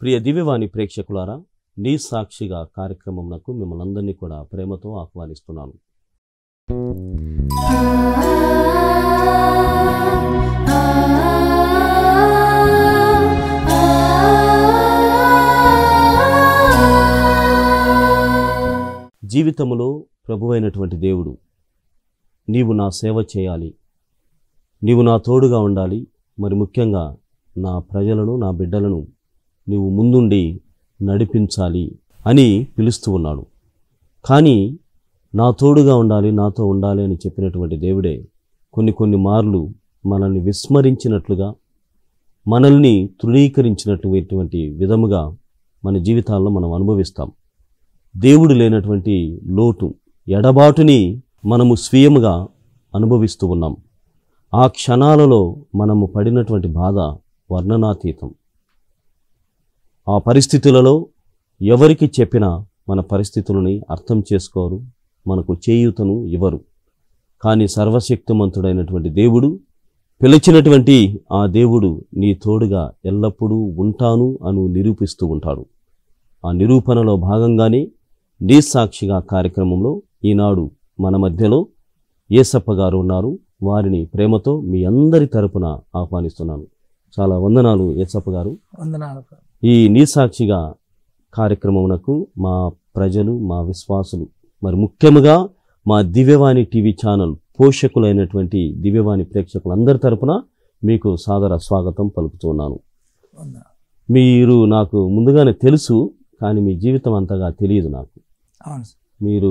ప్రియ దివ్యవాణి ప్రేక్షకులారా, నీ సాక్షిగా కార్యక్రమంకు మిమ్మల్ని అందరినీ కూడా ప్రేమతో ఆహ్వానిస్తున్నాను. జీవితంలో ప్రభువైనటువంటి దేవుడు, నీవు నా సేవ చేయాలి, నీవు నా తోడుగా ఉండాలి, మరి ముఖ్యంగా నా ప్రజలను, నా బిడ్డలను నీవు ముందుండి నడిపించాలి అని పిలుస్తూ ఉన్నాడు. కానీ నా తోడుగా ఉండాలి, నాతో ఉండాలి అని చెప్పినటువంటి దేవుడే కొన్ని మార్లు మనల్ని విస్మరించినట్లుగా, మనల్ని తృణీకరించినటువంటి విధముగా మన జీవితాల్లో మనం అనుభవిస్తాం. దేవుడు లేనటువంటి లోటు, ఎడబాటుని మనము స్వీయముగా అనుభవిస్తూ ఉన్నాం. ఆ క్షణాలలో మనము పడినటువంటి బాధ వర్ణనాతీతం. ఆ పరిస్థితులలో ఎవరికి చెప్పినా మన పరిస్థితులని అర్థం చేసుకోరు, మనకు చేయూతను ఇవ్వరు. కానీ సర్వశక్తిమంతుడైనటువంటి దేవుడు, పిలిచినటువంటి ఆ దేవుడు నీ తోడుగా ఎల్లప్పుడూ ఉంటాను అని నిరూపిస్తూ ఉంటాడు. ఆ నిరూపణలో భాగంగానే నీ సాక్షిగా కార్యక్రమంలో ఈనాడు మన మధ్యలో యేసప్ప గారు ఉన్నారు. వారిని ప్రేమతో మీ అందరి తరపున ఆహ్వానిస్తున్నాను. చాలా వందనాలు యేసప్ప గారు. వందనాలు. ఈ నీ సాక్షిగా కార్యక్రమమునకు మా ప్రజలు, మా విశ్వాసులు, మరి ముఖ్యముగా మా దివ్యవాణి టీవీ ఛానల్ పోషకులైనటువంటి దివ్యవాణి ప్రేక్షకులందరి తరపున మీకు సాదర స్వాగతం పలుకుతున్నాను. మీరు నాకు ముందుగానే తెలుసు, కానీ మీ జీవితం అంతగా తెలియదు నాకు. మీరు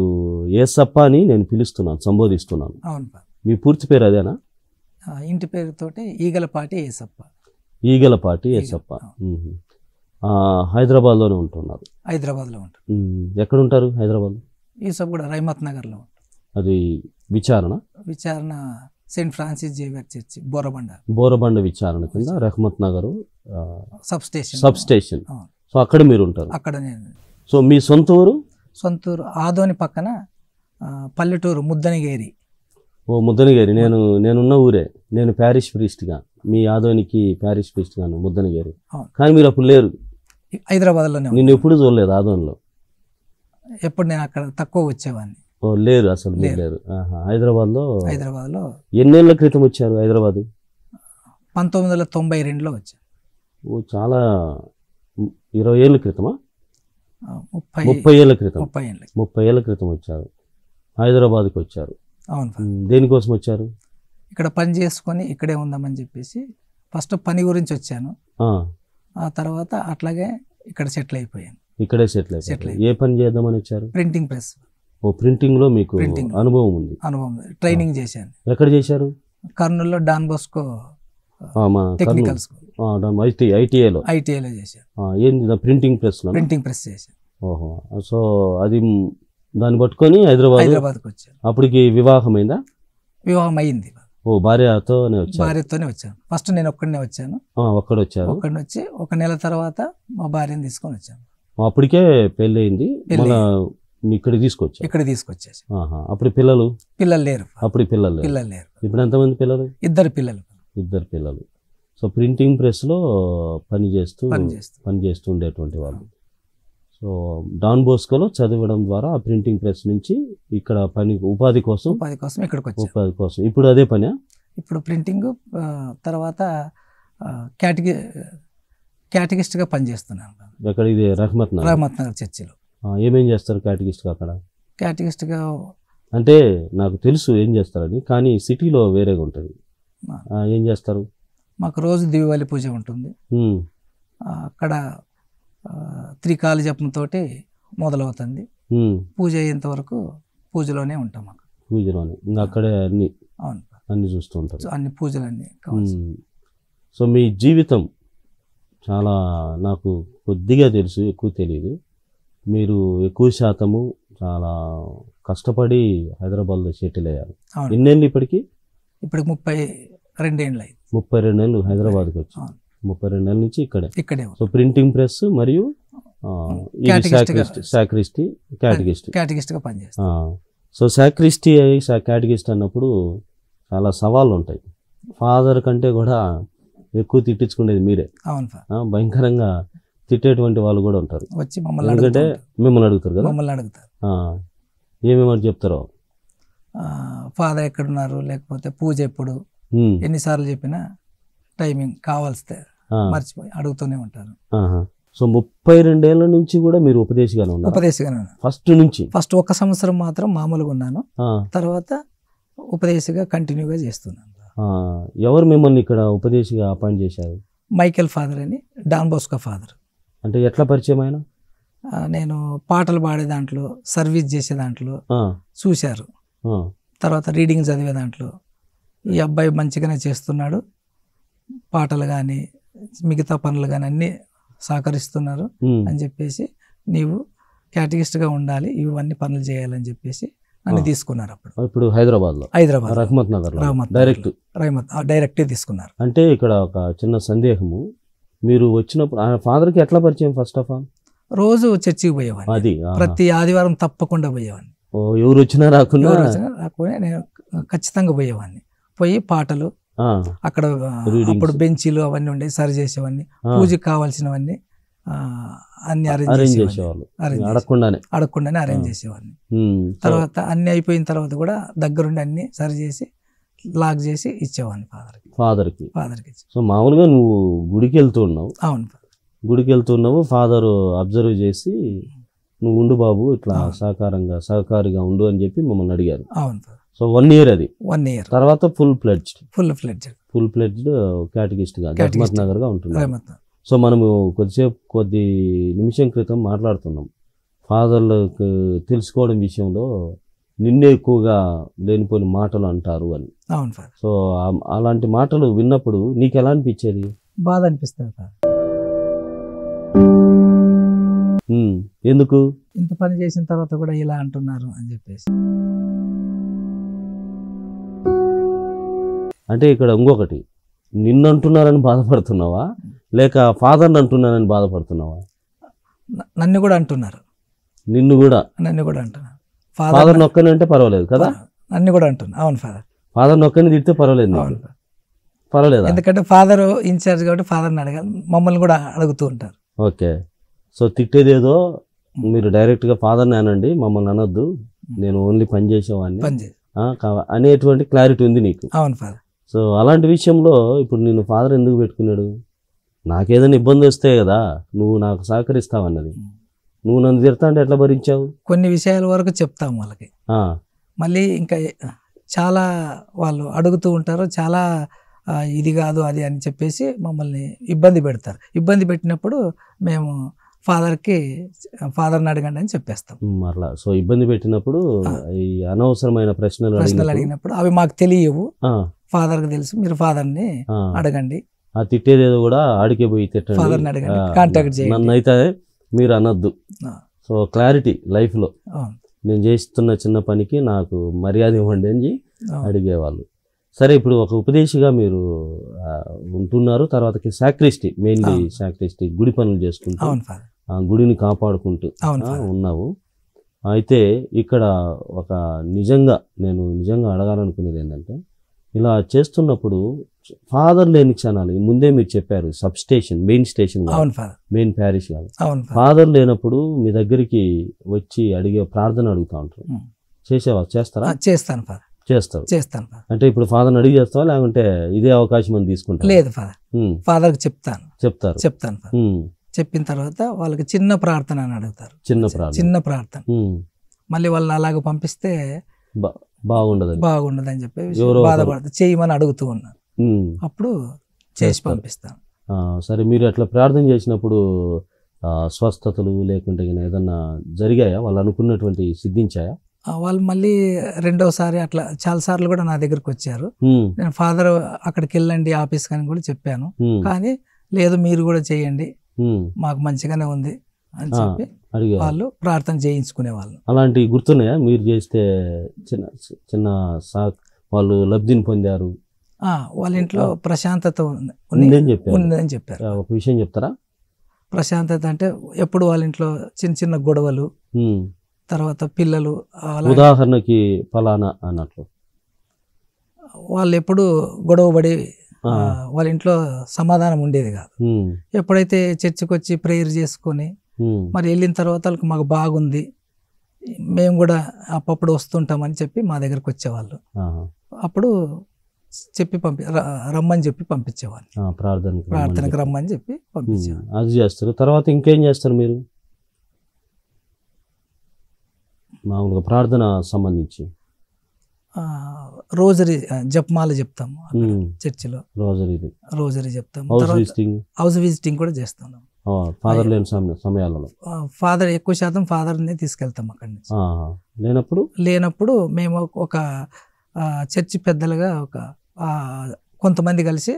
యేసప్ప అని నేను పిలుస్తున్నాను, సంబోధిస్తున్నాను. మీ పూర్తి పేరు అదేనా? ఇంటి పేరుతోటి ఈగలపాటి యేసప్ప. ఈగలపాటి యేసప్ప. హైదరాబాద్లోనే ఉంటున్నారు? హైదరాబాద్లో ఉంటారు. ఎక్కడ ఉంటారు హైదరాబాద్? యేసప్ప కూడా రహమత్ నగర్లో. అది విచారణ Saint Francis Xavier church Borabanda విచారణ కింద Rahmat Nagar sub station. So అక్కడ మీరు ఉంటారు? అక్కడ నేను. సో మీ సొంత ఊరు? సొంతూరు ఆదోని పక్కన పల్లెటూరు ముద్దనగిరి. ఓ ముద్దనగిరి. నేనున్న ఊరే. నేను ప్యారిష్ ప్రీస్ట్గా, మీ ఆదోనికి ప్యారిష్ ప్రీస్ట్ గాను ముద్దనగిరి. కానీ మీరు అప్పుడు లేరు హైదరాబాద్లోనే. నేను ఎప్పుడు చూడలేదు ఆదోన్లో. ఎప్పుడు నేను అక్కడ తక్కువ వచ్చేవాడిని. ఓ లేరు, అసలు లేరు. హైదరాబాద్లో ఎన్నేళ్ల క్రితం వచ్చారు హైదరాబాద్? 1992లో వచ్చాను. ఓ చాలా 20 ఏళ్ళ క్రితమా? 30 ఏళ్ళ క్రితం. 30 ఏళ్ళ క్రితం వచ్చారు, హైదరాబాద్కి వచ్చారు. అవును. దేనికోసం వచ్చారు? ఇక్కడ పని చేసుకొని ఇక్కడే ఉందామని చెప్పేసి ఫస్ట్ పని గురించి వచ్చాను. ఆ తర్వాత అట్లాగే ఇక్కడ సెటిల్ అయిపోయాను. ఇక్కడే సెటిల్ అయిపోయారు. ఏ పని చేద్దామని వచ్చారు? Printing press. ఓ ప్రింటింగ్ లో మీకు అనుభవం ఉంది? ట్రైనింగ్ చేశాను. ఎక్కడ చేశారు? కర్నూలులో డాన్ బోస్కో టెక్నికల్ స్కూల్. ఐటీఐలో చేశాను. ఏంది ప్రింటింగ్ ప్రెస్? ప్రింటింగ్ ప్రెస్ చేశాను. ఓహో. సో అది దాన్ని పట్టుకొని హైదరాబాద్కి వచ్చాను. అప్పటికి వివాహమైందా? వివాహం అయింది. ఓ భార్యతోనే వచ్చాను. ఫస్ట్ నేను ఒక్కడనే వచ్చాను. ఒక్కడొచ్చారు. ఒక్కడిని వచ్చి 1 నెల తర్వాత మా భార్యను తీసుకొని వచ్చాను. అప్పటికే పెళ్ళి అయింది, ఇక్కడికి తీసుకొచ్చేసి. అప్పుడు పిల్లలు లేరు. అప్పుడు పిల్లలు లేరు. ఇప్పుడు ఎంతమంది పిల్లలు? 2 పిల్లలు. సో ప్రింటింగ్ ప్రెస్ లో పని చేస్తూ ఉండేటువంటి వాళ్ళు. సో డాన్ బోస్కోలో చదవడం ద్వారా ఆ ప్రింటింగ్ ప్రెస్ నుంచి ఇక్కడ ఉపాధి కోసం ఇక్కడికి వచ్చాను. ఉపాధి కోసం. ఇప్పుడు అదే పని? ఇప్పుడు ప్రింటింగ్ తర్వాత క్యాటగిస్ట్గా పనిచేస్తున్నాను. ఎక్కడ? ఇది రహమత్ నగర్ చర్చిలో. ఏమేం చేస్తారు క్యాటగిస్ట్గా అక్కడ? క్యాటగిస్ట్గా అంటే నాకు తెలుసు ఏం చేస్తారని, కానీ సిటీలో వేరేగా ఉంటుంది. ఏం చేస్తారు? మాకు రోజు దివ్యబలి పూజ ఉంటుంది. అక్కడ 3 కాలు జపంతో మొదలవుతుంది. పూజ అయ్యేంత వరకు పూజలోనే ఉంటాం. పూజలోనే ఇంకా అక్కడే అన్ని చూస్తూ ఉంటారు. అన్ని పూజలన్నీ. సో మీ జీవితం చాలా నాకు కొద్దిగా తెలుసు, ఎక్కువ తెలియదు. మీరు ఎక్కువ శాతము చాలా కష్టపడి హైదరాబాద్లో సెటిల్ అయ్యారు. ఎన్నేళ్ళు ఇప్పటికి? 32 ఏళ్ళు. 32 ఏళ్ళు హైదరాబాద్కి వచ్చి 32 ఏళ్ళ నుంచి ఇక్కడే. ఇక్కడే. సో ప్రింటింగ్ ప్రెస్ మరియు ఇది Catechist గా. సాక్రిస్టీ క్యాటగిస్ట్. క్యాటగిస్ట్గా పనిచేస్తాను. సో సాక్రిస్టీ క్యాటగిస్ట్ అన్నప్పుడు చాలా సవాళ్ళు ఉంటాయి. ఫాదర్ కంటే కూడా ఎక్కువ తిట్టించుకునేది మీరే. అవును ఫాదర్. భయంకరంగా తిట్టేటువంటి వాళ్ళు కూడా ఉంటారు. వచ్చి మమ్మల్ని ఎందుకంటే మిమ్మల్ని అడుగుతారు కదా, మమ్మల్ని అడుగుతారు ఏమేమని చెప్తారో. ఫాదర్ ఎక్కడున్నారు, లేకపోతే పూజ ఎప్పుడు, ఎన్నిసార్లు చెప్పినా టైమింగ్ కావాల్స్తే మర్చిపోయి అడుగుతూనే ఉంటారు. సో 32 ఏళ్ల నుంచి కూడా మీరు ఉపదేశిగానే ఉన్నారు? ఉపదేశిగానే ఫస్ట్ నుంచి. ఫస్ట్ 1 సంవత్సరం మాత్రం మామూలుగా ఉన్నాను, తర్వాత ఉపదేశిగా కంటిన్యూగా చేస్తున్నాను. ఎవరు మిమ్మల్ని ఇక్కడ ఉపదేశిగా అపాయింట్ చేశారు? మైకేల్ ఫాదర్ అని, డాన్ బోస్కో ఫాదర్. అంటే ఎట్లా పరిచయం ఆయన? నేను పాటలు పాడే దాంట్లో, సర్వీస్ చేసే దాంట్లో చూశారు. తర్వాత రీడింగ్ చదివే దాంట్లో ఈ అబ్బాయి మంచిగానే చేస్తున్నాడు, పాటలు కానీ మిగతా పనులు కానీ అన్నీ సహకరిస్తున్నారు అని చెప్పేసి, నీవు క్యాటగిస్ట్గా ఉండాలి, ఇవన్నీ పనులు చేయాలని చెప్పేసి నన్ను తీసుకున్నారు. ఇప్పుడు హైదరాబాద్ రహమత్ నగర్ డైరెక్ట్ తీసుకున్నారు. అంటే ఇక్కడ ఒక చిన్న సందేహము, మీరు వచ్చినప్పుడు ఫాదర్కి ఎట్లా పరిచయం? ఫస్ట్ ఆఫ్ ఆల్ రోజు చర్చికి పోయేవాడిని, అది ప్రతి ఆదివారం తప్పకుండా పోయేవాడిని. ఎవరు వచ్చినా రాకుండా నేను ఖచ్చితంగా పోయేవాడిని. పోయి పాటలు అక్కడ అప్పుడు బెంచీలు అవన్నీ ఉండే సరి చేసేవాడిని, పూజకి కావాల్సినవన్నీ అన్ని అరేంజ్ చేసేవాళ్ళు, అడగకుండానే అరేంజ్ చేసేవాడిని. తర్వాత అన్ని అయిపోయిన తర్వాత కూడా దగ్గరుండి అన్ని సరి చేసి లాక్ చేసి ఇచ్చేవాడిని ఫాదర్కి. సో మామూలుగా నువ్వు గుడికి వెళ్తూ ఉన్నావు? అవును, గుడికి వెళ్తున్నావు, ఫాదర్ అబ్జర్వ్ చేసి నువ్వు ఉండు బాబు, ఇట్లా సహకారిగా ఉండు అని చెప్పి మమ్మల్ని అడిగారు. అవును. సో 1 year అది. 1 year తర్వాత ఫుల్ ఫ్లెడ్జ్డ్ క్యాటగిస్ట్ గా రహమత్ నగర్ గా ఉంటున్నాం. సో మనము కొద్ది నిమిషం క్రితం మాట్లాడుతున్నాం, ఫాదర్లకు తెలుసుకోవడం విషయంలో నిన్నే ఎక్కువగా లేనిపోయిన మాటలు అంటారు అని. అవును సార్. సో అలాంటి మాటలు విన్నప్పుడు నీకు ఎలా అనిపించేది? బాధ అనిపిస్తుంది సార్. ఎందుకు ఇంత పని చేసిన తర్వాత కూడా ఇలా అంటున్నారు అని చెప్పేసి. అంటే ఇక్కడ ఇంకొకటి, నిన్ను అంటున్నారని బాధపడుతున్నావా, లేక ఫాదర్ని అంటున్నారని బాధపడుతున్నావా? నన్ను కూడా అంటున్నారు. నన్ను కూడా అంటున్నారు. ఫాదర్ నొక్కని అంటే పర్వాలేదు కదా, నన్ను కూడా అంటున్నా. అవును ఫాదర్. ఫాదర్ నొక్కని తిడితే పర్వాలేదు, పర్వాలేదు. ఎందుకంటే ఫాదర్ ఇన్ఛార్జ్ కాబట్టి ఫాదర్ని అడగాలి, మమ్మల్ని కూడా అడుగుతూ ఉంటారు. ఓకే. సో తిట్టేదేదో మీరు డైరెక్ట్గా ఫాదర్ని అనండి, మమ్మల్ని అనొద్దు, నేను ఓన్లీ పని చేసేవాడిని అనేటువంటి క్లారిటీ ఉంది నీకు. అవును ఫాదర్. సో అలాంటి విషయంలో ఇప్పుడు నేను ఫాదర్ ఎందుకు పెట్టుకున్నాడు? నాకేదైనా ఇబ్బంది వస్తే కదా నువ్వు నాకు సహకరిస్తావన్నది. నువ్వు నన్ను తిడతా అంటే ఎట్లా భరించావు? కొన్ని విషయాల వరకు చెప్తాం వాళ్ళకి, మళ్ళీ ఇంకా చాలా వాళ్ళు అడుగుతూ ఉంటారు, చాలా ఇది కాదు అది అని చెప్పేసి మమ్మల్ని ఇబ్బంది పెడతారు. ఇబ్బంది పెట్టినప్పుడు మేము ఫాదర్ని అడగండి అని చెప్పేస్తాం అట్లా. సో ఇబ్బంది పెట్టినప్పుడు ఈ అనవసరమైన ప్రశ్నలు అడిగినప్పుడు అవి మాకు తెలియవు, ఫాదర్కి తెలుసు, మీరు ఫాదర్ని అడగండి. ఆ తిట్టేదేదో కూడా ఆడికే పోయి తిట్టండి, ఫాదర్ని అడగండి, కాంటాక్ట్ చేయండి, నన్ను అయితే మీరు అనొద్దు. సో క్లారిటీ లైఫ్లో నేను చేస్తున్న చిన్న పనికి నాకు మర్యాద ఇవ్వండి అని అడిగేవాళ్ళు. సరే, ఇప్పుడు ఒక ఉపదేశిగా మీరు ఉంటున్నారు, తర్వాతకి సాక్రిస్టీ, మెయిన్లీ సాక్రిస్టీ, గుడి పనులు చేసుకుంటూ గుడిని కాపాడుకుంటూ ఉన్నావు. అయితే ఇక్కడ ఒక నేను నిజంగా అడగాలనుకునేది ఏంటంటే, ఇలా చేస్తున్నప్పుడు ఫాదర్ లేని క్షణాలు ముందే మీరు చెప్పారు, సబ్ స్టేషన్, మెయిన్ ప్యారిష్ కాదు, ఫాదర్ లేనప్పుడు మీ దగ్గరికి వచ్చి అడిగే ప్రార్థన అడుగుతా ఉంటారు. చేస్తారా? చేస్తాను. అంటే ఇప్పుడు ఫాదర్ని అడిగి చేస్తావా, లేకుంటే ఇదే అవకాశం అని తీసుకుంటా? లేదు ఫాదర్, ఫాదర్కి చెప్తాను. చెప్పిన తర్వాత వాళ్ళకి చిన్న ప్రార్థన అని అడుగుతారు. చిన్న ప్రార్థన మళ్ళీ వాళ్ళని అలాగ పంపిస్తే బాగుండదని చెప్పి బాధపడతారు, చేయమని అడుగుతూ ఉన్నారు, అప్పుడు చేసి పంపిస్తాను. సరే, మీరు అట్లా ప్రార్థన చేసినప్పుడు స్వస్థతలు లేకుంటే ఏదన్నా జరిగాయా? వాళ్ళు అనుకున్నటువంటి సిద్ధించాయా? వాళ్ళు మళ్ళీ రెండోసారి అట్లా చాలా సార్లు కూడా నా దగ్గరకు వచ్చారు. నేను ఫాదర్ అక్కడికి వెళ్ళండి ఆఫీస్ కానీ కూడా చెప్పాను, కానీ లేదు మీరు కూడా చేయండి, మాకు మంచిగానే ఉంది అని చెప్పి వాళ్ళు ప్రార్థన చేయించుకునేవాళ్ళు. అలాంటి గుర్తున్నాయా మీరు చేస్తే చిన్న వాళ్ళు లబ్ధిని పొందారు? వాళ్ళ ఇంట్లో ప్రశాంతత ఉందని చెప్పారు. ఒక విషయం చెప్తారా? ప్రశాంతత అంటే ఎప్పుడు వాళ్ళ ఇంట్లో చిన్న చిన్న గొడవలు, తర్వాత పిల్లలు, ఉదాహరణకి ఫలానా అన్నట్లు వాళ్ళు ఎప్పుడు గొడవ పడి వాళ్ళ ఇంట్లో సమాధానం ఉండేది కాదు. ఎప్పుడైతే చర్చికి వచ్చి ప్రేయర్ చేసుకొని మరి వెళ్ళిన తర్వాత వాళ్ళకి మాకు బాగుంది, మేము కూడా అప్పుడు వస్తుంటామని చెప్పి మా దగ్గరకు వచ్చేవాళ్ళు. అప్పుడు చెప్పి రమ్మని చెప్పి పంపించేవాళ్ళు, ప్రార్థనకు రమ్మని చెప్పి పంపించేవాళ్ళు. అది చేస్తారు. తర్వాత ఇంకేం చేస్తారు మీరు మామూలుగా ప్రార్థన సంబంధించి? రోజరీ జపమాల చెప్తాము చర్చిలో, రోజరీ చెప్తాము. హౌస్ విజిటింగ్ కూడా చేస్తున్నాం. ఫాదర్ లేని సమయాలలో ఫాదర్ ఎక్కువ శాతం ఫాదర్ని తీసుకెళ్తాం అక్కడి నుంచి. లేనప్పుడు మేము ఒక చర్చి పెద్దలుగా ఒక కొంతమంది కలిసి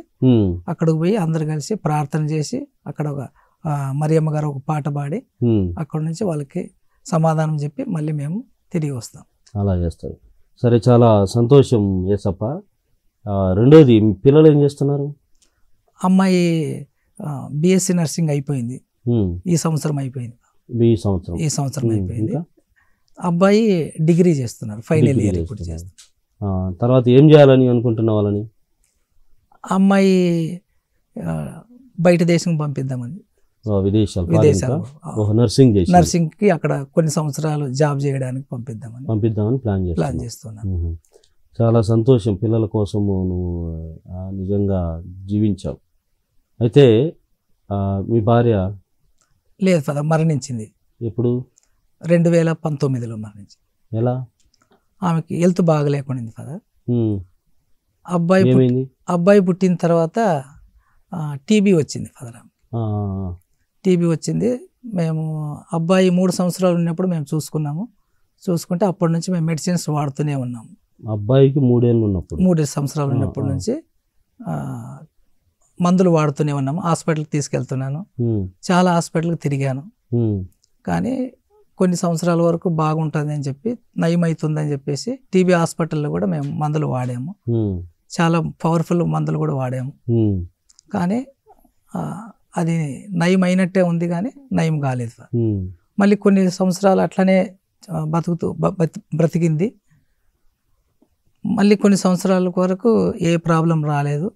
అక్కడికి పోయి అందరు కలిసి ప్రార్థన చేసి అక్కడ ఒక మరియమ్మ గారు ఒక పాట పాడి అక్కడ నుంచి వాళ్ళకి సమాధానం చెప్పి మళ్ళీ మేము తిరిగి వస్తాం. అలా చేస్తారు. సరే, చాలా సంతోషం యేసప్ప. రెండోది, పిల్లలు ఏం చేస్తున్నారు? అమ్మాయి బిఎస్సి నర్సింగ్ అయిపోయింది, ఈ సంవత్సరం అయిపోయింది. ఈ సంవత్సరం అయిపోయింది. అబ్బాయి డిగ్రీ చేస్తున్నారు, ఫైనల్ ఇయర్ ఇప్పుడు చేస్తున్నారు. తర్వాత ఏం చేయాలని అనుకుంటున్న వాళ్ళని? అమ్మాయి బయట దేశం పంపిద్దామని, విదేశాలు నర్సింగ్ కి అక్కడ కొన్ని సంవత్సరాలు జాబ్ చేయడానికి పంపిద్దామని ప్లాన్ చేస్తున్నాను. చాలా సంతోషం. పిల్లల కోసము నువ్వు నిజంగా జీవించావు. అయితే మీ భార్య లేదు ఫాదర్, మరణించింది. ఎప్పుడు? 2019లో మరణించింది. ఎలా? ఆమెకి హెల్త్ బాగలేకుండింది ఫాదర్. అబ్బాయి పుట్టిన తర్వాత టీబీ వచ్చింది ఫాదర్. టీబీ వచ్చింది. మేము అబ్బాయి 3 సంవత్సరాలు ఉన్నప్పుడు మేము చూసుకుంటే అప్పటి నుంచి మేము మెడిసిన్స్ వాడుతూనే ఉన్నాము. అబ్బాయికి 3 సంవత్సరాలు ఉన్నప్పటి నుంచి మందులు వాడుతూనే ఉన్నాము. హాస్పిటల్కి తీసుకెళ్తున్నాను, చాలా హాస్పిటల్కి తిరిగాను. కానీ కొన్ని సంవత్సరాల వరకు బాగుంటుంది అని చెప్పి, నయం అవుతుందని చెప్పేసి టీబీ హాస్పిటల్లో కూడా మేము మందులు వాడాము, చాలా పవర్ఫుల్ మందులు కూడా వాడాము. కానీ అది నయం అయినట్టే ఉంది, కానీ నయం కాలేదు. మళ్ళీ కొన్ని సంవత్సరాలు అట్లనే బ్రతికింది. మళ్ళీ కొన్ని సంవత్సరాల వరకు ఏ ప్రాబ్లం రాలేదు.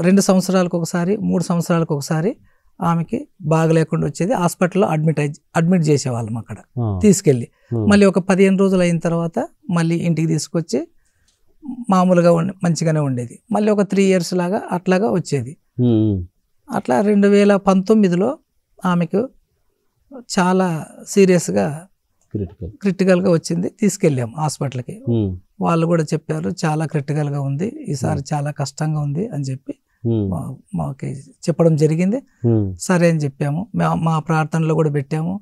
2 సంవత్సరాలకు ఒకసారి, 3 సంవత్సరాలకు ఒకసారి ఆమెకి బాగలేకుండా వచ్చేది. హాస్పిటల్లో అడ్మిట్ చేసేవాళ్ళం అక్కడ తీసుకెళ్ళి. మళ్ళీ ఒక 15 రోజులు అయిన తర్వాత మళ్ళీ ఇంటికి తీసుకొచ్చి మామూలుగా మంచిగానే ఉండేది. మళ్ళీ ఒక 3 years లాగా అట్లాగా వచ్చేది. అట్లా 2019లో ఆమెకు చాలా సీరియస్గా క్రిటికల్గా వచ్చింది. తీసుకెళ్ళాము హాస్పిటల్కి. వాళ్ళు కూడా చెప్పారు చాలా క్రిటికల్గా ఉంది, ఈసారి చాలా కష్టంగా ఉంది అని చెప్పి మాకు చెప్పడం జరిగింది. సరే అని చెప్పాము. మా ప్రార్థనలో కూడా పెట్టాము.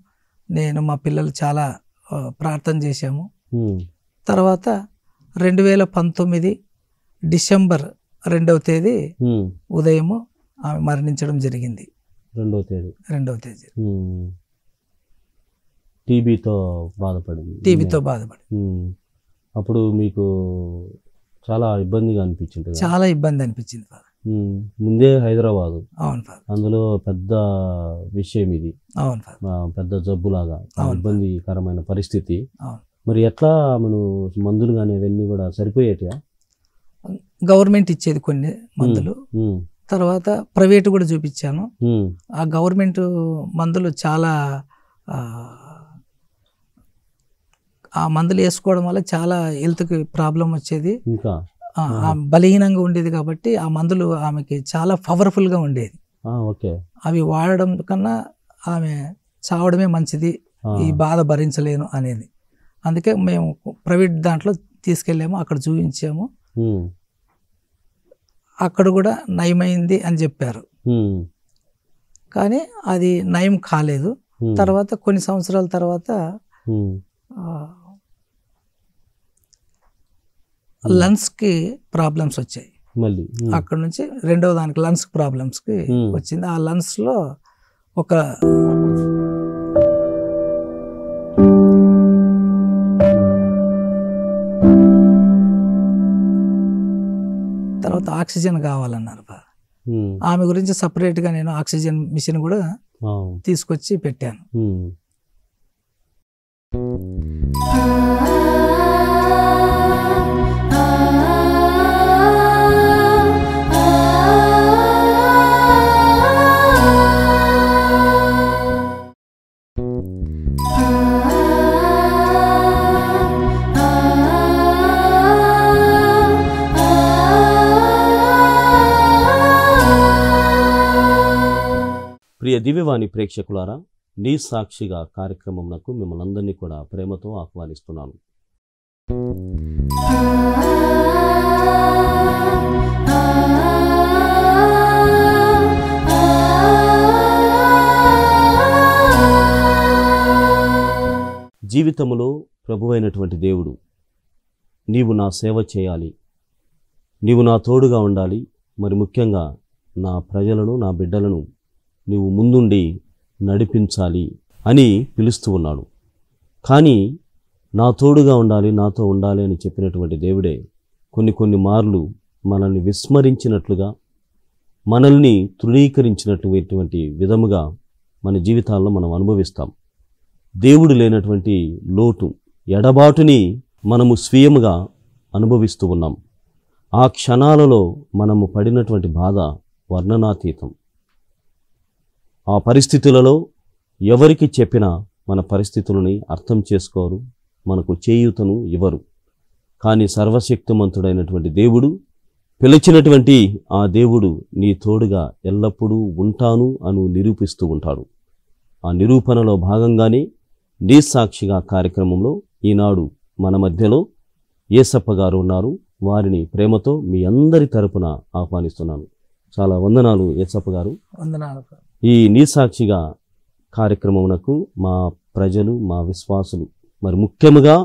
నేను మా పిల్లలు చాలా ప్రార్థన చేశాము. తర్వాత 2019 డిసెంబర్ 2వ తేదీ ఉదయము ఆమె మరణించడం జరిగింది. 2వ తేదీ టీబీతో బాధపడి. అప్పుడు మీకు చాలా ఇబ్బందిగా అనిపించింది? చాలా ఇబ్బంది అనిపించింది. ముందే హైదరాబాదు. అవును ఫాదర్. అందులో పెద్ద విషయం ఇది. అవును ఫాదర్. పెద్ద జబ్బులాగా ఇబ్బందికరమైన పరిస్థితి. అవును. మరి ఎట్లా మనం మందులు కానీ అవన్నీ కూడా సరిపోయేటియా? గవర్నమెంట్ ఇచ్చేది కొన్ని మందులు, తర్వాత ప్రైవేట్ కూడా చూపించాను. ఆ గవర్నమెంట్ మందులు చాలా ఆ మందులు వేసుకోవడం వల్ల చాలా హెల్త్కి ప్రాబ్లం వచ్చేది, బలహీనంగా ఉండేది. కాబట్టి ఆ మందులు ఆమెకి చాలా పవర్ఫుల్గా ఉండేది. అవి వాడడం కన్నా ఆమె చావడమే మంచిది, ఈ బాధ భరించలేను అనేది. అందుకే మేము ప్రైవేట్ దాంట్లో తీసుకెళ్ళాము, అక్కడ చూపించాము. అక్కడ కూడా నయమైంది అని చెప్పారు, కానీ అది నయం కాలేదు. తర్వాత కొన్ని సంవత్సరాల తర్వాత లంగ్స్కి ప్రాబ్లమ్స్ వచ్చాయి. అక్కడ నుంచి 2వ దానికి లంగ్స్ ప్రాబ్లమ్స్కి వచ్చింది. ఆ లంగ్స్లో ఒక తర్వాత ఆక్సిజన్ కావాలన్నారు. ఆమె గురించి సపరేట్గా నేను ఆక్సిజన్ మిషన్ కూడా తీసుకొచ్చి పెట్టాను. ప్రియ దివ్యవాణి ప్రేక్షకులారా, నీ సాక్షిగా కార్యక్రమంకు మిమ్మల్ని అందరినీ కూడా ప్రేమతో ఆహ్వానిస్తున్నాను. జీవితంలో ప్రభువైనటువంటి దేవుడు, నీవు నా సేవ చేయాలి, నీవు నా తోడుగా ఉండాలి, మరి ముఖ్యంగా నా ప్రజలను, నా బిడ్డలను నీవు ముందుండి నడిపించాలి అని పిలుస్తూ ఉన్నాడు. కానీ నా తోడుగా ఉండాలి, నాతో ఉండాలి అని చెప్పినటువంటి దేవుడే కొన్ని మార్లు మనల్ని విస్మరించినట్లుగా, మనల్ని తృణీకరించినటువంటి విధముగా మన జీవితాల్లో మనం అనుభవిస్తాం. దేవుడు లేనటువంటి లోటు, ఎడబాటుని మనము స్వీయముగా అనుభవిస్తూ ఉన్నాం. ఆ క్షణాలలో మనము పడినటువంటి బాధ వర్ణనాతీతం. ఆ పరిస్థితులలో ఎవరికి చెప్పినా మన పరిస్థితులని అర్థం చేసుకోరు, మనకు చేయూతను ఇవ్వరు. కానీ సర్వశక్తిమంతుడైనటువంటి దేవుడు, పిలిచినటువంటి ఆ దేవుడు నీ తోడుగా ఎల్లప్పుడూ ఉంటాను అని నిరూపిస్తూ ఉంటాడు. ఆ నిరూపణలో భాగంగానే నీ సాక్షిగా కార్యక్రమంలో ఈనాడు మన మధ్యలో యేసప్ప గారు ఉన్నారు. వారిని ప్రేమతో మీ అందరి తరపున ఆహ్వానిస్తున్నాను. చాలా వందనాలు యేసప్ప గారు. వందనాలు. ఈ నీ సాక్షిగా కార్యక్రమమునకు మా ప్రజలు, మా విశ్వాసులు, మరి ముఖ్యముగా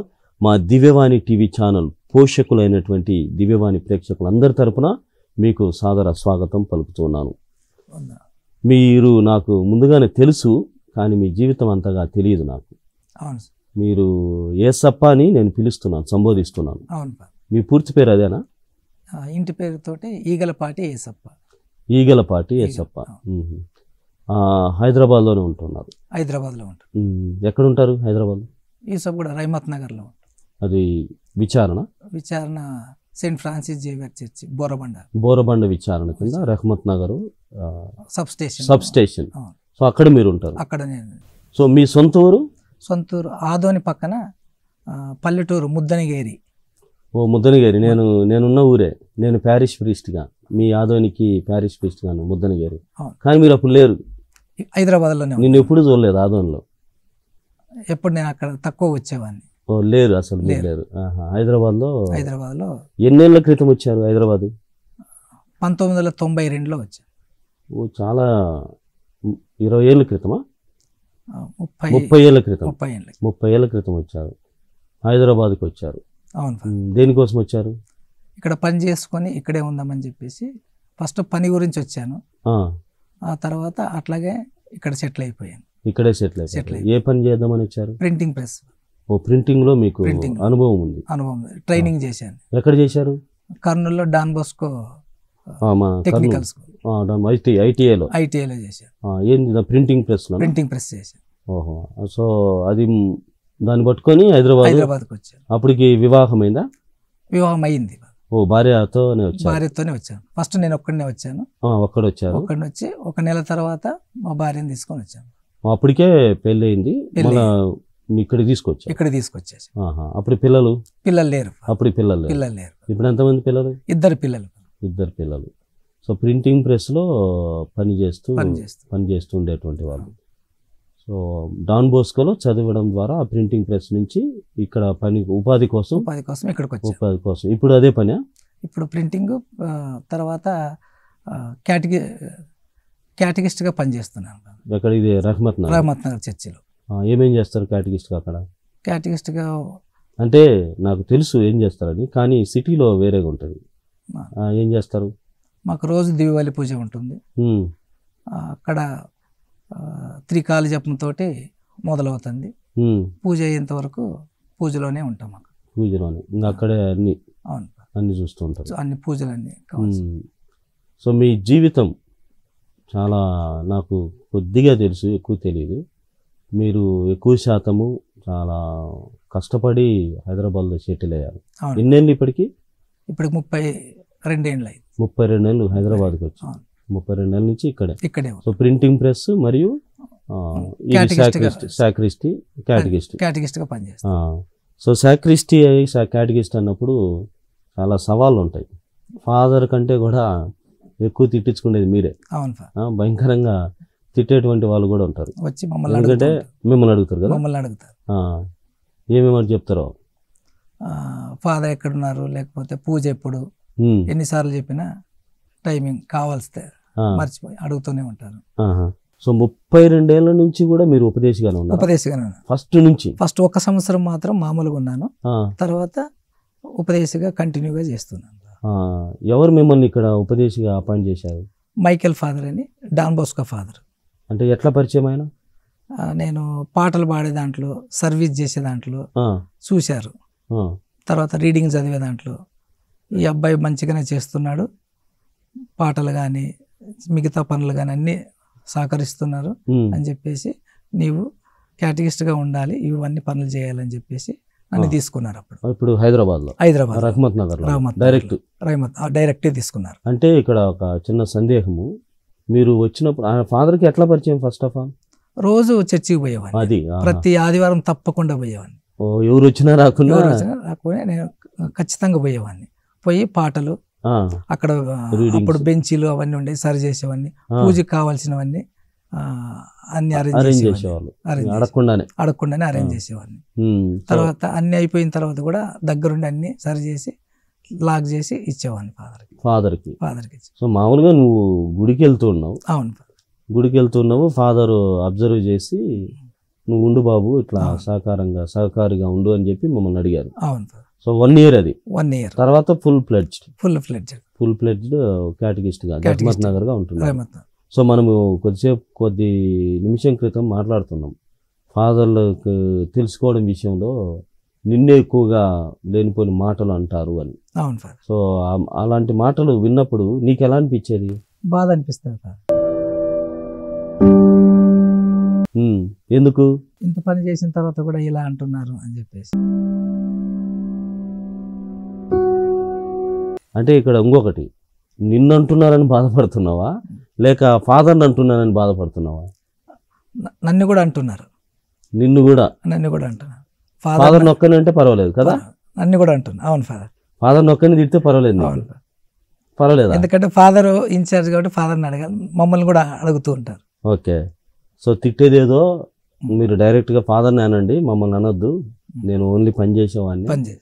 మా దివ్యవాణి టీవీ ఛానల్ పోషకులైనటువంటి దివ్యవాణి ప్రేక్షకులందరి తరపున మీకు సాదర స్వాగతం పలుకుతున్నాను. మీరు నాకు ముందుగానే తెలుసు, కానీ మీ జీవితం అంతగా తెలియదు నాకు. మీరు యేసప్ప అని నేను పిలుస్తున్నాను, సంబోధిస్తున్నాను. మీ పూర్తి పేరు అదేనా? ఇంటి పేరుతోటి ఈగలపాటి యేసప్ప. ఈగలపాటి యేసప్ప. హైదరాబాద్లోనే ఉంటున్నారు? హైదరాబాద్లో ఉంటారు. ఎక్కడ ఉంటారు హైదరాబాద్? యేసప్ప కూడా రహమత్ నగర్లో ఉంటారు. అది విచారణ Saint Francis Xavier church Borabanda విచారణ కింద Rahmat Nagar sub station. So అక్కడ మీరు ఉంటారు? అక్కడ నేను. సో మీ సొంత ఊరు? సొంతూరు ఆదోని పక్కన పల్లెటూరు ముద్దనగిరి. ఓ ముద్దనగిరి. నేనున్న ఊరే. నేను ప్యారిష్ ప్రీస్ట్గా, మీ ఆదోనికి ప్యారిష్ ప్రీస్ట్గా ముద్దనగిరి. కానీ మీరు అప్పుడు లేరు హైదరాబాద్లోనే. నేను ఎప్పుడు చూడలేదు ఆదోన్లో. ఎప్పుడు నేను అక్కడ తక్కువ వచ్చేవాడిని. ఓ లేరు, అసలు మీరు లేరు. హైదరాబాద్లో ఎన్నేళ్ల క్రితం వచ్చారు హైదరాబాద్? 1992లో వచ్చాను. ఓ చాలా 20 ఏళ్ళ క్రితమా? 30 ఏళ్ళ క్రితం. 30 ఏళ్ళ క్రితం వచ్చారు, హైదరాబాద్కి వచ్చారు. అవును. దేనికోసం వచ్చారు? ఇక్కడ పని చేసుకొని ఇక్కడే ఉందామని చెప్పేసి ఫస్ట్ పని గురించి వచ్చాను. ఆ తర్వాత అట్లాగే ఇక్కడ సెటిల్ అయిపోయాను. ఇక్కడే సెటిల్ అయిపోయారు. ఏ పని చేద్దామని వచ్చారు? Printing press. ఓ ప్రింటింగ్ లో మీకు అనుభవం ఉంది? ట్రైనింగ్ చేశాను. ఎక్కడ చేశారు? కర్నూలులో డాన్ బోస్కో టెక్నికల్ స్కూల్, ఐటీఐలో చేశాను. ఏంది ప్రింటింగ్ ప్రెస్? ప్రింటింగ్ ప్రెస్ చేశాను. ఓహో. సో అది దాన్ని పట్టుకొని హైదరాబాద్కి వచ్చాను. అప్పటికి వివాహమైందా? వివాహం అయింది. ఓ భార్యతోనే వచ్చాను. ఫస్ట్ నేను ఒక్కడనే వచ్చాను. ఒక్కడొచ్చారు. ఒక్కడిని వచ్చి 1 నెల తర్వాత మా భార్యని తీసుకొని వచ్చాను. అప్పటికే పెళ్ళి అయింది, ఇక్కడ తీసుకొచ్చేసి. అప్పుడు పిల్లలు లేరు. అప్పుడు పిల్లలు లేరు. ఇప్పుడు ఎంతమంది పిల్లలు? 2 పిల్లలు. సో ప్రింటింగ్ ప్రెస్ లో పని చేస్తూ ఉండేటువంటి వాళ్ళు. సో డాన్ బోస్కోలో చదవడం ద్వారా ఆ ప్రింటింగ్ ప్రెస్ నుంచి ఇక్కడ ఉపాధి కోసం ఇక్కడికి వచ్చాను. ఉపాధి కోసం. ఇప్పుడు అదే పని? ఇప్పుడు ప్రింటింగ్ తర్వాత క్యాటగిస్ట్గా పనిచేస్తున్నాను. ఎక్కడ? ఇది రహమత్ నగర్ చర్చిలో. ఏమేం చేస్తారు క్యాటగిస్ట్గా అక్కడ? క్యాటగిస్ట్గా అంటే నాకు తెలుసు ఏం చేస్తారని, కానీ సిటీలో వేరేగా ఉంటుంది. ఏం చేస్తారు? మాకు రోజు దివ్యబలి పూజ ఉంటుంది. అక్కడ త్రికాల జపంతో మొదలవుతుంది. పూజ అయ్యేంత వరకు పూజలోనే ఉంటాం. పూజలోనే ఇంకా అక్కడే అన్ని చూస్తూ ఉంటారు. అన్ని పూజలన్నీ. సో మీ జీవితం చాలా నాకు కొద్దిగా తెలుసు, ఎక్కువ తెలియదు. మీరు ఎక్కువ శాతము చాలా కష్టపడి హైదరాబాద్లో సెటిల్ అయ్యారు. అవును. ఎన్నేళ్ళు ఇప్పటికి? ఇప్పటికి 32 ఏళ్ళు అయింది. 32 ఏళ్ళు హైదరాబాద్కి వచ్చి, 32 ఏళ్ళ నుంచి ఇక్కడే సో ప్రింటింగ్ ప్రెస్ మరియు సాక్రిస్టీ క్యాటగిస్ట్గా పనిచేస్తాను. సో సాక్రిస్టీ క్యాటగిస్ట్ అన్నప్పుడు చాలా సవాళ్ళు ఉంటాయి. ఫాదర్ కంటే కూడా ఎక్కువ తిట్టించుకునేది మీరే. అవును సార్. భయంకరంగా తిట్టేటువంటి వాళ్ళు కూడా ఉంటారు. వచ్చి ఎందుకంటే మిమ్మల్ని అడుగుతారు కదా, మమ్మల్ని అడుగుతారు ఏమేమి చెప్తారో. ఫాదర్ ఎక్కడున్నారు, లేకపోతే పూజ ఎప్పుడు, ఎన్నిసార్లు చెప్పినా టైమింగ్ కావాల్స్తే మర్చిపోయి అడుగుతూనే ఉంటారు. సో 32 ఏళ్ల నుంచి కూడా మీరు ఉపదేశిగానే ఉన్నారు? ఉపదేశిగానే ఉన్నాను. ఫస్ట్ 1 సంవత్సరం మాత్రం మామూలుగా ఉన్నాను, తర్వాత ఉపదేశిగా కంటిన్యూగా చేస్తున్నాను. ఎవరు మిమ్మల్ని ఇక్కడ ఉపదేశిగా అపాయింట్ చేశారు? మైకేల్ ఫాదర్ అని, డాన్ బోస్కో ఫాదర్. అంటే ఎట్లా పరిచయం ఆయన? నేను పాటలు పాడే దాంట్లో, సర్వీస్ చేసే దాంట్లో చూశారు. తర్వాత రీడింగ్ చదివే దాంట్లో ఈ అబ్బాయి మంచిగానే చేస్తున్నాడు, పాటలు కానీ మిగతా పనులు కానీ అన్నీ సహకరిస్తున్నారు అని చెప్పేసి, నీవు క్యాటగిస్ట్గా ఉండాలి, ఇవన్నీ పనులు చేయాలని చెప్పేసి నన్ను తీసుకున్నారు. ఇప్పుడు హైదరాబాద్ రహమత్ నగర్ డైరెక్ట్ తీసుకున్నారు. అంటే ఇక్కడ ఒక చిన్న సందేహము, మీరు వచ్చినప్పుడు ఆయన ఫాదర్కి ఎట్లా పరిచయం? ఫస్ట్ ఆఫ్ ఆల్ రోజు చర్చికి పోయేవాడిని, అది ప్రతి ఆదివారం తప్పకుండా పోయేవాడిని. ఎవరు వచ్చినా రాకుండా నేను ఖచ్చితంగా పోయేవాడిని. పోయి పాటలు అక్కడ అప్పుడు బెంచీలు అవన్నీ ఉండే సరి చేసేవాడిని, పూజకి కావాల్సినవన్నీ అన్ని అరేంజ్ చేసేవాళ్ళు, అడగకుండానే అరేంజ్ చేసేవాడిని. తర్వాత అన్ని అయిపోయిన తర్వాత కూడా దగ్గరుండి అన్ని సరి చేసి లాక్ చేసి ఇచ్చేవాడిని ఫాదర్కి. సో మామూలుగా నువ్వు గుడికి వెళ్తూ ఉన్నావు? అవును, గుడికి వెళ్తున్నావు, ఫాదర్ అబ్జర్వ్ చేసి నువ్వు ఉండు బాబు, ఇట్లా సహకారిగా ఉండు అని చెప్పి మమ్మల్ని అడిగారు. అవును. సో 1 year అది. 1 year తర్వాత ఫుల్ ఫ్లెడ్జ్డ్ క్యాటగిస్ట్గా రహమత్ నగర్గా ఉంటున్నాం. సో మనము కొద్ది నిమిషం క్రితం మాట్లాడుతున్నాం, ఫాదర్లకు తెలుసుకోవడం విషయంలో నిన్నే ఎక్కువగా లేనిపోయిన మాటలు అంటారు అని. అవును సార్. సో అలాంటి మాటలు విన్నప్పుడు నీకు ఎలా అనిపించేది? బాధ అనిపిస్తుంది సార్. ఎందుకు ఇంత పని చేసిన తర్వాత కూడా ఇలా అంటున్నారు అని చెప్పేసి. అంటే ఇక్కడ ఇంకొకటి, నిన్ను అంటున్నారని బాధపడుతున్నావా, లేక ఫాదర్ని అంటున్నారని బాధపడుతున్నావా? నన్ను కూడా అంటున్నారు. నన్ను కూడా అంటున్నారు. ఫాదర్ నొక్కని అంటే పర్వాలేదు కదా, నన్ను కూడా అంటున్నా. అవును ఫాదర్ నొక్కని తిడితే పర్వాలేదు, పర్వాలేదు. ఎందుకంటే ఫాదర్ ఇన్ఛార్జ్ కాబట్టి ఫాదర్ని అడగాలి, మమ్మల్ని కూడా అడుగుతూ ఉంటారు. ఓకే. సో తిట్టేదేదో మీరు డైరెక్ట్గా ఫాదర్ని అనండి, మమ్మల్ని అనొద్దు, నేను ఓన్లీ పని చేసేవాడిని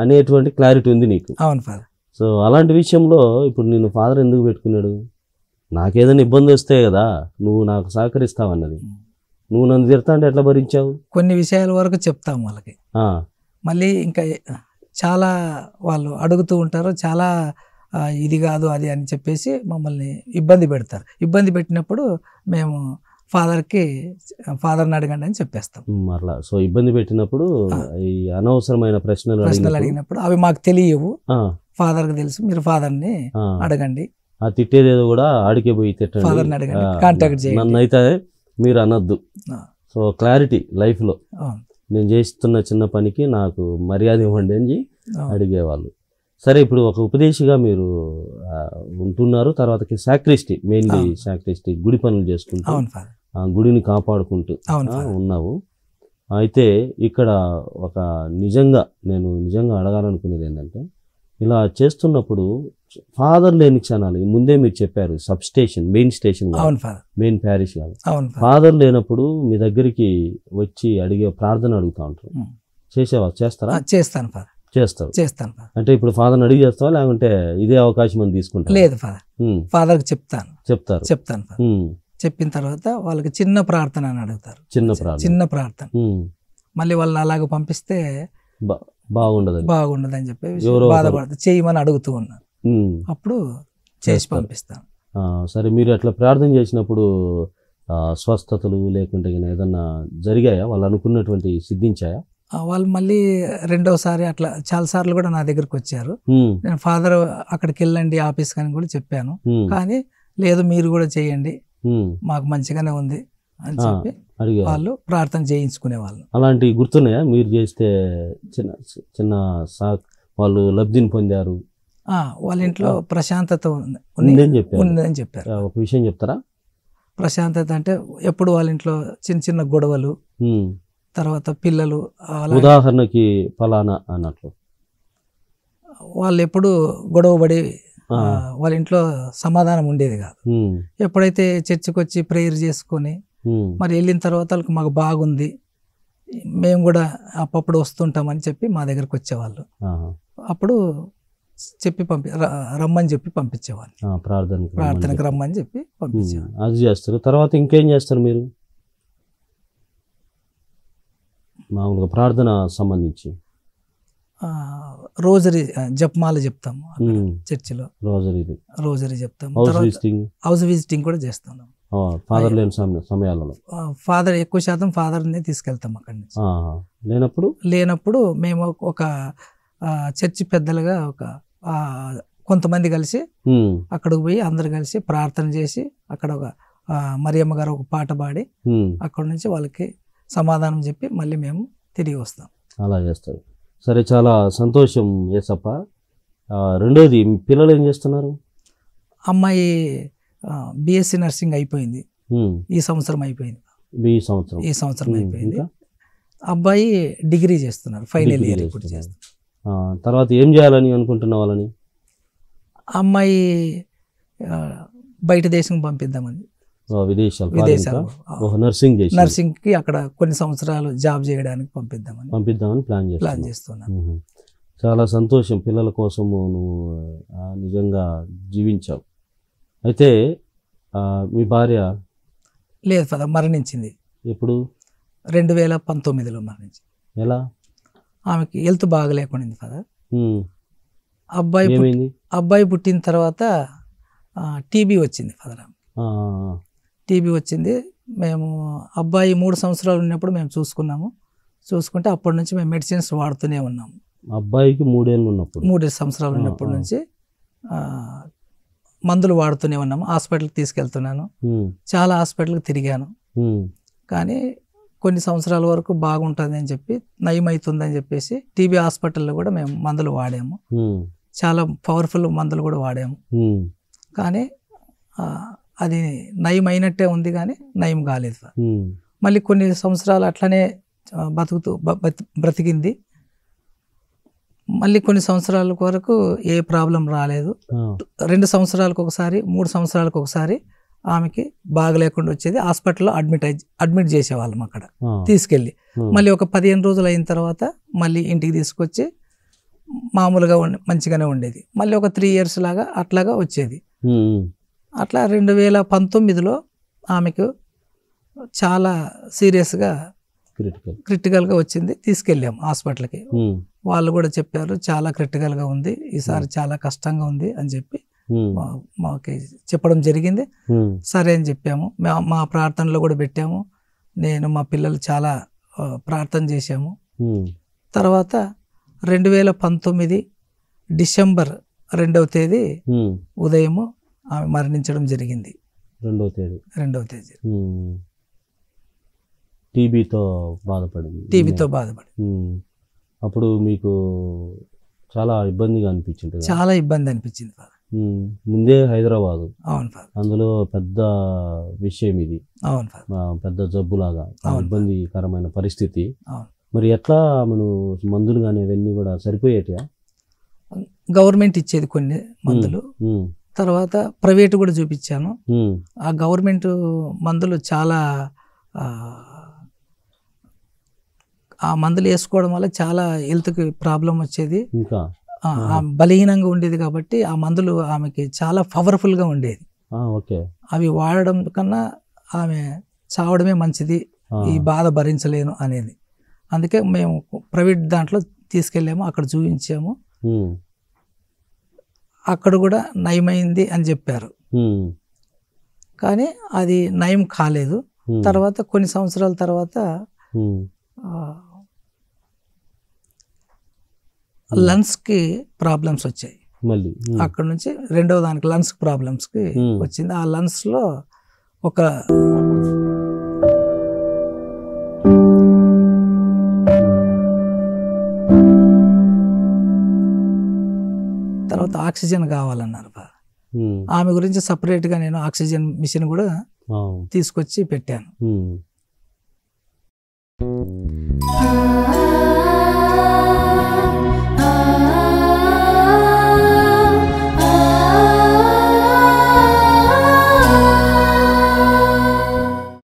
అనేటువంటి క్లారిటీ ఉంది నీకు. అవును ఫాదర్. సో అలాంటి విషయంలో ఇప్పుడు నేను ఫాదర్ ఎందుకు పెట్టుకున్నాడు? నాకేదైనా ఇబ్బంది వస్తే కదా నువ్వు నాకు సహకరిస్తావన్నది. నువ్వు నన్ను తిడతా అంటే ఎట్లా భరించావు? కొన్ని విషయాల వరకు చెప్తాం వాళ్ళకి, మళ్ళీ ఇంకా చాలా వాళ్ళు అడుగుతూ ఉంటారు, చాలా ఇది కాదు అది అని చెప్పేసి మమ్మల్ని ఇబ్బంది పెడతారు. ఇబ్బంది పెట్టినప్పుడు మేము ఫాదర్ని అడగండి అని చెప్పేస్తాం. అట్లా సో ఇబ్బంది పెట్టినప్పుడు ఈ అనవసరమైన ప్రశ్నలు అడిగినప్పుడు అవి మాకు తెలియవు, ఫాదర్కి తెలుసు, మీరు ఫాదర్ని అడగండి. ఆ తిట్టేదేదో కూడా ఆడికే పోయి తిట్టండి, ఫాదర్ని అడగండి, కాంటాక్ట్ చేయండి, నన్ను అయితే మీరు అనొద్దు. సో క్లారిటీ లైఫ్లో నేను చేస్తున్న చిన్న పనికి నాకు మర్యాద ఇవ్వండి అని అడిగేవాళ్ళు. సరే, ఇప్పుడు ఒక ఉపదేశిగా మీరు ఉంటున్నారు, తర్వాతకి సాక్రిస్టీ, మెయిన్లీ సాక్రిస్టీ గుడి పనులు చేసుకుంటూ గుడిని కాపాడుకుంటూ ఉన్నావు. అయితే ఇక్కడ ఒక నేను నిజంగా అడగాలనుకునేది ఏంటంటే, ఇలా చేస్తున్నప్పుడు ఫాదర్ లేని క్షణాలు ముందే మీరు చెప్పారు, sub station main station main parish కాదు, ఫాదర్ లేనప్పుడు మీ దగ్గరికి వచ్చి అడిగే ప్రార్థన అడుగుతా ఉంటారు. చేస్తారా? చేస్తాను. అంటే ఇప్పుడు ఫాదర్ని అడిగి చేస్తావా, లేకుంటే ఇదే అవకాశం అని తీసుకుంటా? లేదు ఫాదర్, ఫాదర్కి చెప్తాను. చెప్పిన తర్వాత వాళ్ళకి చిన్న ప్రార్థన అని అడుగుతారు. చిన్న ప్రార్థన మళ్ళీ వాళ్ళని అలాగ పంపిస్తే బాగుండదని చెప్పి బాధపడతారు, చేయమని అడుగుతూ ఉన్నారు. అప్పుడు చేసి పంపిస్తాను. సరే, మీరు అట్లా ప్రార్థన చేసినప్పుడు స్వస్థతలు లేకుంటే ఏదన్నా జరిగాయా? వాళ్ళు అనుకున్నటువంటి సిద్ధించాయా? వాళ్ళు మళ్ళీ రెండోసారి అట్లా చాలా సార్లు కూడా నా దగ్గరకు వచ్చారు. నేను ఫాదర్ అక్కడికి వెళ్ళండి ఆఫీస్ కానీ కూడా చెప్పాను, కానీ లేదు మీరు కూడా చేయండి, ఉమ్. మాకు మంచిగానే ఉంది అని ఆ, చెప్పి అడిగారు. వాళ్ళు ప్రార్థన చేయించుకునే వాళ్ళు. అలాంటివి గుర్తున్నాయా మీరు చేస్తే చిన్న చిన్న వాళ్ళు లబ్ధిని పొందారు వాళ్ళ ఇంట్లో ప్రశాంతత ఉందని చెప్పారు. ఉందని చెప్పారు. ఒక విషయం చెప్తారా? ప్రశాంతత అంటే ఎప్పుడు వాళ్ళ ఇంట్లో చిన్న చిన్న గొడవలు, ఉమ్. తర్వాత పిల్లలు ఉదాహరణకి ఫలానా అన్నట్లు వాళ్ళు ఎప్పుడు గొడవపడి వాళ్ళ ఇంట్లో సమాధానం ఉండేది కాదు. ఉమ్. ఎప్పుడైతే చర్చికి వచ్చి ప్రేయర్ చేసుకొని ఉమ్. మరి వెళ్ళిన తర్వాత వాళ్ళకి మాకు బాగుంది, మేము కూడా అప్పుడు వస్తుంటామని చెప్పి మా దగ్గరకు వచ్చేవాళ్ళు. ఆహా. అప్పుడు చెప్పి రమ్మని చెప్పి పంపించేవాళ్ళు. ప్రార్థనకు రమ్మని చెప్పి పంపించేవాళ్ళు. అది చేస్తారు. తర్వాత ఇంకేం చేస్తారు మీరు మామూలుగా ప్రార్థన సంబంధించి? రోజరీ జపమాల చెప్తాము చర్చిలో, రోజరీ చెప్తాము. హౌస్ విజిటింగ్ కూడా చేస్తున్నాం. ఫాదర్ లేని సమయాలలో ఫాదర్ ఎక్కువ శాతం ఫాదర్ని తీసుకెళ్తాం అక్కడి నుంచి. లేనప్పుడు మేము ఒక చర్చి పెద్దలుగా ఒక కొంతమంది కలిసి అక్కడికి పోయి అందరు కలిసి ప్రార్థన చేసి అక్కడ ఒక మరియమ్మ గారు ఒక పాట పాడి అక్కడ నుంచి వాళ్ళకి సమాధానం చెప్పి మళ్ళీ మేము తిరిగి వస్తాం. అలా చేస్తారు. సరే, చాలా సంతోషం యేసప్ప. రెండోది, పిల్లలు ఏం చేస్తున్నారు? అమ్మాయి బిఎస్సి నర్సింగ్ అయిపోయింది, ఈ సంవత్సరం అయిపోయింది. ఈ సంవత్సరం అయిపోయింది. అబ్బాయి డిగ్రీ చేస్తున్నారు, ఫైనల్ ఇయర్ ఇప్పుడు చేస్తున్నారు. తర్వాత ఏం చేయాలని అనుకుంటున్న వాళ్ళని? అమ్మాయి బయట దేశం పంపిద్దామని, విదేశాలు నర్సింగ్కి అక్కడ కొన్ని సంవత్సరాలు జాబ్ చేయడానికి పంపిద్దామని ప్లాన్ చేస్తున్నాను. చాలా సంతోషం. పిల్లల కోసము నువ్వు నిజంగా జీవించావు. అయితే మీ భార్య లేదు ఫాదర్, మరణించింది. ఎప్పుడు? 2019లో మరణించింది. ఎలా? ఆమెకి హెల్త్ బాగలేకుండా ఫాదర్. అబ్బాయి పుట్టిన తర్వాత టీబీ వచ్చింది ఫాదర్. టీబీ వచ్చింది. మేము అబ్బాయి 3 సంవత్సరాలు ఉన్నప్పుడు మేము చూసుకుంటే అప్పటి నుంచి మేము మెడిసిన్స్ వాడుతూనే ఉన్నాము. అబ్బాయికి 3 సంవత్సరాలు ఉన్నప్పటి నుంచి మందులు వాడుతూనే ఉన్నాము. హాస్పిటల్కి తీసుకెళ్తున్నాను, చాలా హాస్పిటల్కి తిరిగాను. కానీ కొన్ని సంవత్సరాల వరకు బాగుంటుంది అని చెప్పి, నయం అవుతుందని చెప్పేసి టీబీ హాస్పిటల్లో కూడా మేము మందులు వాడాము, చాలా పవర్ఫుల్ మందులు కూడా వాడాము. కానీ అది నయం అయినట్టే ఉంది, కానీ నయం కాలేదు. మళ్ళీ కొన్ని సంవత్సరాలు అట్లనే బ్రతికింది. మళ్ళీ కొన్ని సంవత్సరాల వరకు ఏ ప్రాబ్లం రాలేదు. 2 సంవత్సరాలకు ఒకసారి, 3 సంవత్సరాలకు ఒకసారి ఆమెకి బాగలేకుండా వచ్చేది. హాస్పిటల్లో అడ్మిట్ చేసేవాళ్ళం అక్కడ తీసుకెళ్ళి. మళ్ళీ ఒక 15 రోజులు అయిన తర్వాత మళ్ళీ ఇంటికి తీసుకొచ్చి మామూలుగా మంచిగానే ఉండేది. మళ్ళీ ఒక 3 years లాగా అట్లాగా వచ్చేది. అట్లా 2019లో ఆమెకు చాలా సీరియస్గా క్రిటికల్గా వచ్చింది. తీసుకెళ్ళాము హాస్పిటల్కి. వాళ్ళు కూడా చెప్పారు చాలా క్రిటికల్గా ఉంది, ఈసారి చాలా కష్టంగా ఉంది అని చెప్పి మాకు చెప్పడం జరిగింది. సరే అని చెప్పాము. మా ప్రార్థనలో కూడా పెట్టాము. నేను మా పిల్లలు చాలా ప్రార్థన చేశాము. తర్వాత 2019 డిసెంబర్ 2వ తేదీ ఉదయము ఆమె మరణించడం జరిగింది. 2వ తేదీ టీబీతో బాధపడి. అప్పుడు మీకు చాలా ఇబ్బందిగా అనిపించింది? చాలా ఇబ్బంది అనిపించింది. ముందే హైదరాబాదు. అవును ఫాదర్. అందులో పెద్ద విషయం ఇది. అవును ఫాదర్. పెద్ద జబ్బులాగా ఇబ్బందికరమైన పరిస్థితి. అవును. మరి ఎట్లా మనం మందులు కానీ అవన్నీ కూడా సరిపోయేటియా? గవర్నమెంట్ ఇచ్చేది కొన్ని మందులు, తర్వాత ప్రైవేట్ కూడా చూపించాను. ఆ గవర్నమెంట్ మందులు చాలా ఆ మందులు వేసుకోవడం వల్ల చాలా హెల్త్కి ప్రాబ్లం వచ్చేది. ఇంకా బలహీనంగా ఉండేది కాబట్టి ఆ మందులు ఆమెకి చాలా పవర్ఫుల్గా ఉండేది. అవి వాడడం కన్నా ఆమె చావడమే మంచిది, ఈ బాధ భరించలేను అనేది. అందుకే మేము ప్రైవేట్ దాంట్లో తీసుకెళ్ళాము, అక్కడ చూపించాము. అక్కడ కూడా నయమైంది అని చెప్పారు, కానీ అది నయం కాలేదు. తర్వాత కొన్ని సంవత్సరాల తర్వాత లంగ్స్కి ప్రాబ్లమ్స్ వచ్చాయి. మళ్ళీ అక్కడ నుంచి రెండవ దానికి లంగ్స్ ప్రాబ్లమ్స్కి వచ్చింది. ఆ లంగ్స్లో ఒక తర్వాత ఆక్సిజన్ కావాలన్నారు. ఆమె గురించి సపరేట్గా నేను ఆక్సిజన్ మిషన్ కూడా తీసుకొచ్చి పెట్టాను.